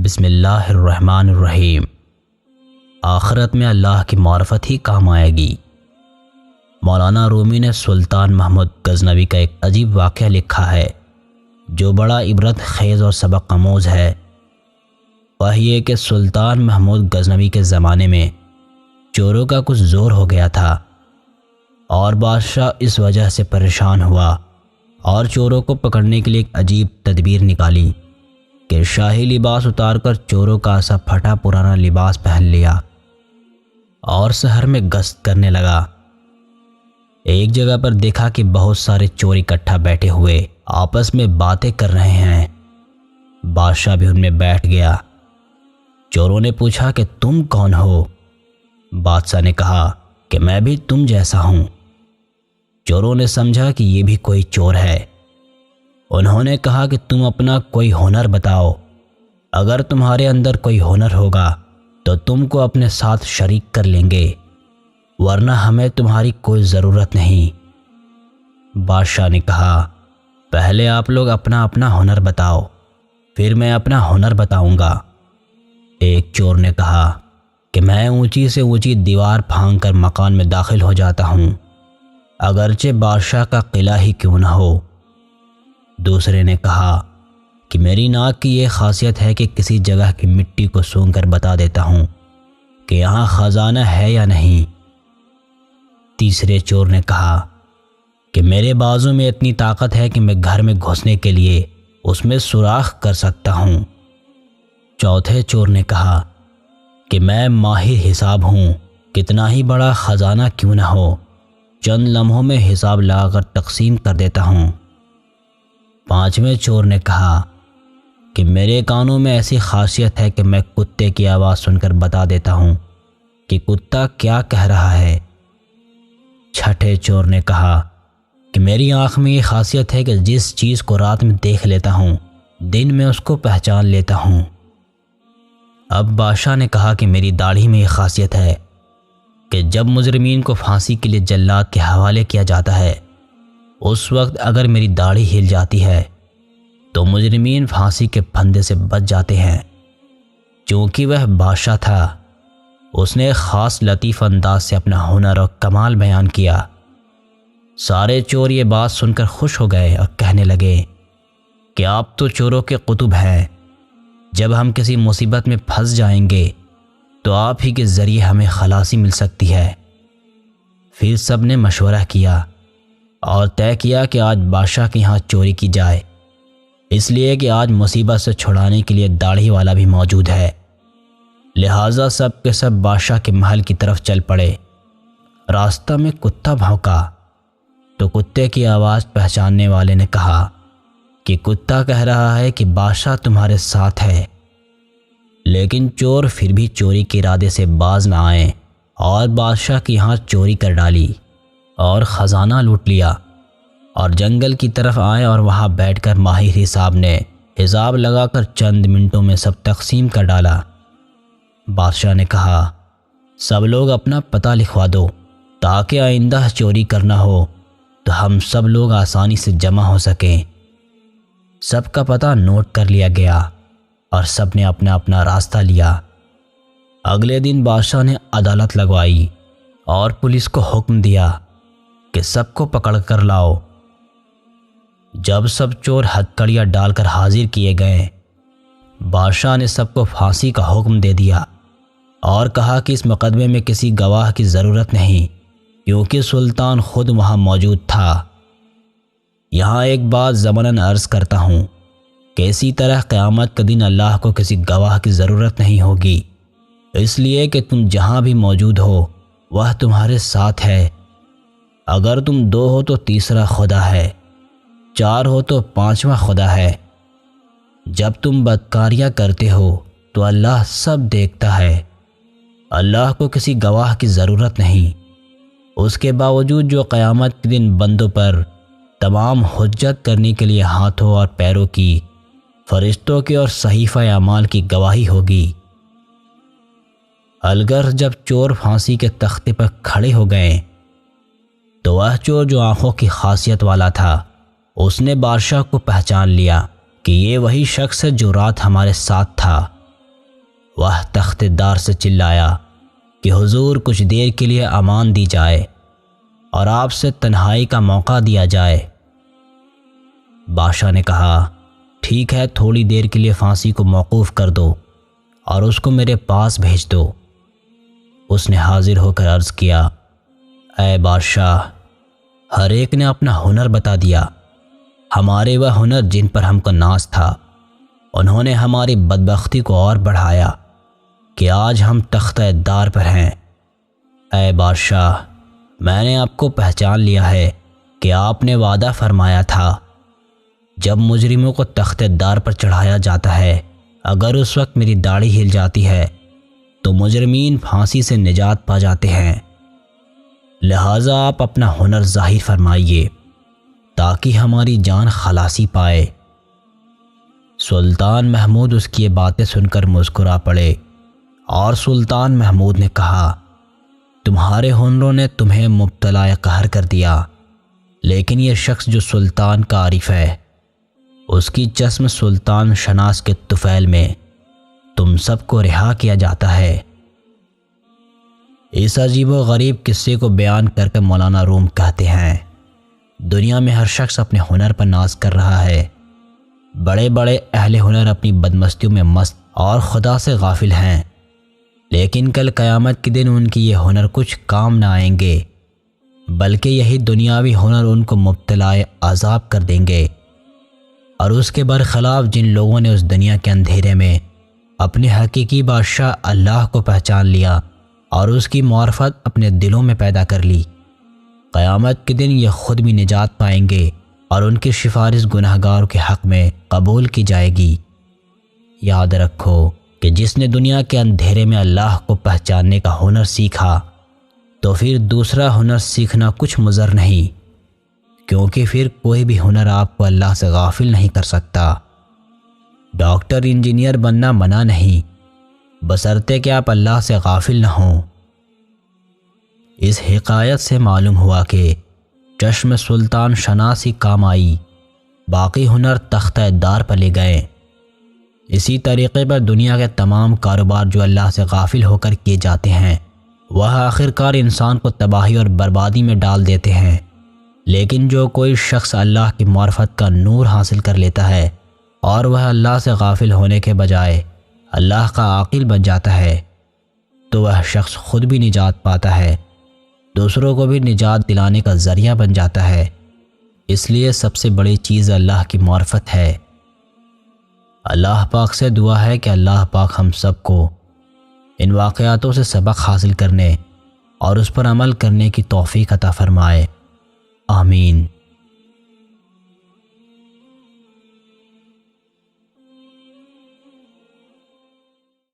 بسم اللہ الرحمن الرحیم۔ آخرت میں اللہ کی معرفت ہی کام آئے گی۔ مولانا رومی نے سلطان محمود غزنوی کا ایک عجیب واقعہ لکھا ہے جو بڑا عبرت خیز اور سبق آموز ہے۔ وہ یہ کہ سلطان محمود غزنوی کے زمانے میں چوروں کا کچھ زور ہو گیا تھا اور بادشاہ اس وجہ سے پریشان ہوا اور چوروں کو پکڑنے کے لیے ایک عجیب تدبیر نکالی کہ شاہی لباس اتار کر چوروں کا سا پھٹا پرانا لباس پہن لیا اور شہر میں گشت کرنے لگا۔ ایک جگہ پر دیکھا کہ بہت سارے چور اکٹھا بیٹھے ہوئے آپس میں باتیں کر رہے ہیں۔ بادشاہ بھی ان میں بیٹھ گیا۔ چوروں نے پوچھا کہ تم کون ہو؟ بادشاہ نے کہا کہ میں بھی تم جیسا ہوں۔ چوروں نے سمجھا کہ یہ بھی کوئی چور ہے۔ انہوں نے کہا کہ تم اپنا کوئی ہنر بتاؤ، اگر تمہارے اندر کوئی ہنر ہوگا تو تم کو اپنے ساتھ شریک کر لیں گے، ورنہ ہمیں تمہاری کوئی ضرورت نہیں۔ بادشاہ نے کہا پہلے آپ لوگ اپنا اپنا ہنر بتاؤ، پھر میں اپنا ہنر بتاؤں گا۔ ایک چور نے کہا کہ میں اونچی سے اونچی دیوار پھانگ کر مکان میں داخل ہو جاتا ہوں، اگرچہ بادشاہ کا قلعہ ہی کیوں نہ ہو۔ دوسرے نے کہا کہ میری ناک کی یہ خاصیت ہے کہ کسی جگہ کی مٹی کو سونگھ کر بتا دیتا ہوں کہ یہاں خزانہ ہے یا نہیں۔ تیسرے چور نے کہا کہ میرے بازو میں اتنی طاقت ہے کہ میں گھر میں گھسنے کے لیے اس میں سوراخ کر سکتا ہوں۔ چوتھے چور نے کہا کہ میں ماہر حساب ہوں، کتنا ہی بڑا خزانہ کیوں نہ ہو چند لمحوں میں حساب لگا کر تقسیم کر دیتا ہوں۔ پانچویں چور نے کہا کہ میرے کانوں میں ایسی خاصیت ہے کہ میں کتے کی آواز سن کر بتا دیتا ہوں کہ کتا کیا کہہ رہا ہے۔ چھٹے چور نے کہا کہ میری آنکھ میں یہ خاصیت ہے کہ جس چیز کو رات میں دیکھ لیتا ہوں دن میں اس کو پہچان لیتا ہوں۔ اب بادشاہ نے کہا کہ میری داڑھی میں یہ خاصیت ہے کہ جب مجرمین کو پھانسی کے لیے جلاد کے حوالے کیا جاتا ہے اس وقت اگر میری داڑھی ہل جاتی ہے تو مجرمین پھانسی کے پھندے سے بچ جاتے ہیں۔ چونکہ وہ بادشاہ تھا، اس نے خاص لطیف انداز سے اپنا ہنر اور کمال بیان کیا۔ سارے چور یہ بات سن کر خوش ہو گئے اور کہنے لگے کہ آپ تو چوروں کے قطب ہیں، جب ہم کسی مصیبت میں پھنس جائیں گے تو آپ ہی کے ذریعے ہمیں خلاصی مل سکتی ہے۔ پھر سب نے مشورہ کیا اور طے کیا کہ آج بادشاہ کے یہاں چوری کی جائے، اس لیے کہ آج مصیبت سے چھڑانے کے لیے داڑھی والا بھی موجود ہے۔ لہٰذا سب کے سب بادشاہ کے محل کی طرف چل پڑے۔ راستہ میں کتا بھونکا تو کتے کی آواز پہچاننے والے نے کہا کہ کتا کہہ رہا ہے کہ بادشاہ تمہارے ساتھ ہے۔ لیکن چور پھر بھی چوری کے ارادے سے باز نہ آئے اور بادشاہ کے یہاں چوری کر ڈالی اور خزانہ لوٹ لیا، اور جنگل کی طرف آئے اور وہاں بیٹھ کر ماہر حساب نے حساب لگا کر چند منٹوں میں سب تقسیم کر ڈالا۔ بادشاہ نے کہا سب لوگ اپنا پتہ لکھوا دو تاکہ آئندہ چوری کرنا ہو تو ہم سب لوگ آسانی سے جمع ہو سکیں۔ سب کا پتہ نوٹ کر لیا گیا اور سب نے اپنا اپنا راستہ لیا۔ اگلے دن بادشاہ نے عدالت لگوائی اور پولیس کو حکم دیا کہ سب کو پکڑ کر لاؤ۔ جب سب چور ہتکڑیاں ڈال کر حاضر کیے گئے، بادشاہ نے سب کو پھانسی کا حکم دے دیا اور کہا کہ اس مقدمے میں کسی گواہ کی ضرورت نہیں کیونکہ سلطان خود وہاں موجود تھا۔ یہاں ایک بات ضمناً عرض کرتا ہوں کہ اسی طرح قیامت کے دن اللہ کو کسی گواہ کی ضرورت نہیں ہوگی، اس لیے کہ تم جہاں بھی موجود ہو وہ تمہارے ساتھ ہے۔ اگر تم دو ہو تو تیسرا خدا ہے، چار ہو تو پانچواں خدا ہے۔ جب تم بدکاریاں کرتے ہو تو اللہ سب دیکھتا ہے۔ اللہ کو کسی گواہ کی ضرورت نہیں، اس کے باوجود جو قیامت کے دن بندوں پر تمام حجت کرنے کے لیے ہاتھوں اور پیروں کی، فرشتوں کے اور صحیفہ اعمال کی گواہی ہوگی۔ الگر جب چور پھانسی کے تختے پر کھڑے ہو گئے تو وہ چور جو آنکھوں کی خاصیت والا تھا اس نے بادشاہ کو پہچان لیا کہ یہ وہی شخص ہے جو رات ہمارے ساتھ تھا وہ تخت دار سے چلایا کہ حضور کچھ دیر کے لیے امان دی جائے اور آپ سے تنہائی کا موقع دیا جائے۔ بادشاہ نے کہا ٹھیک ہے، تھوڑی دیر کے لیے پھانسی کو موقوف کر دو اور اس کو میرے پاس بھیج دو۔ اس نے حاضر ہو کر عرض کیا اے بادشاہ، ہر ایک نے اپنا ہنر بتا دیا۔ ہمارے وہ ہنر جن پر ہم کو ناز تھا، انہوں نے ہماری بدبختی کو اور بڑھایا کہ آج ہم تختہ دار پر ہیں۔ اے بادشاہ، میں نے آپ کو پہچان لیا ہے کہ آپ نے وعدہ فرمایا تھا جب مجرموں کو تختہ دار پر چڑھایا جاتا ہے، اگر اس وقت میری داڑھی ہل جاتی ہے تو مجرمین پھانسی سے نجات پا جاتے ہیں۔ لہٰذا آپ اپنا ہنر ظاہر فرمائیے تاکہ ہماری جان خلاصی پائے۔ سلطان محمود اس کی یہ باتیں سن کر مسکرا پڑے اور سلطان محمود نے کہا تمہارے ہنروں نے تمہیں مبتلا قہر کر دیا، لیکن یہ شخص جو سلطان کا عارف ہے، اس کی چشم سلطان شناس کے طفیل میں تم سب کو رہا کیا جاتا ہے۔ اس عجیب و غریب قصے کو بیان کر کے مولانا روم کہتے ہیں دنیا میں ہر شخص اپنے ہنر پر ناز کر رہا ہے۔ بڑے بڑے اہل ہنر اپنی بدمستیوں میں مست اور خدا سے غافل ہیں، لیکن کل قیامت کے دن ان کی یہ ہنر کچھ کام نہ آئیں گے، بلکہ یہی دنیاوی ہنر ان کو مبتلا عذاب کر دیں گے۔ اور اس کے برخلاف جن لوگوں نے اس دنیا کے اندھیرے میں اپنے حقیقی بادشاہ اللہ کو پہچان لیا اور اس کی معرفت اپنے دلوں میں پیدا کر لی، قیامت کے دن یہ خود بھی نجات پائیں گے اور ان کی سفارش گناہگاروں کے حق میں قبول کی جائے گی۔ یاد رکھو کہ جس نے دنیا کے اندھیرے میں اللہ کو پہچاننے کا ہنر سیکھا تو پھر دوسرا ہنر سیکھنا کچھ مضر نہیں، کیونکہ پھر کوئی بھی ہنر آپ کو اللہ سے غافل نہیں کر سکتا۔ ڈاکٹر انجینئر بننا منع نہیں، بشرطے کہ آپ اللہ سے غافل نہ ہوں۔ اس حکایت سے معلوم ہوا کہ چشم سلطان شناس ہی کام آئی، باقی ہنر تختہ دار پر لے گئے۔ اسی طریقے پر دنیا کے تمام کاروبار جو اللہ سے غافل ہو کر کیے جاتے ہیں، وہ آخرکار انسان کو تباہی اور بربادی میں ڈال دیتے ہیں، لیکن جو کوئی شخص اللہ کی معرفت کا نور حاصل کر لیتا ہے اور وہ اللہ سے غافل ہونے کے بجائے اللہ کا عاقل بن جاتا ہے، تو وہ شخص خود بھی نجات پاتا ہے، دوسروں کو بھی نجات دلانے کا ذریعہ بن جاتا ہے۔ اس لیے سب سے بڑی چیز اللہ کی معرفت ہے۔ اللہ پاک سے دعا ہے کہ اللہ پاک ہم سب کو ان واقعاتوں سے سبق حاصل کرنے اور اس پر عمل کرنے کی توفیق عطا فرمائے۔ آمین۔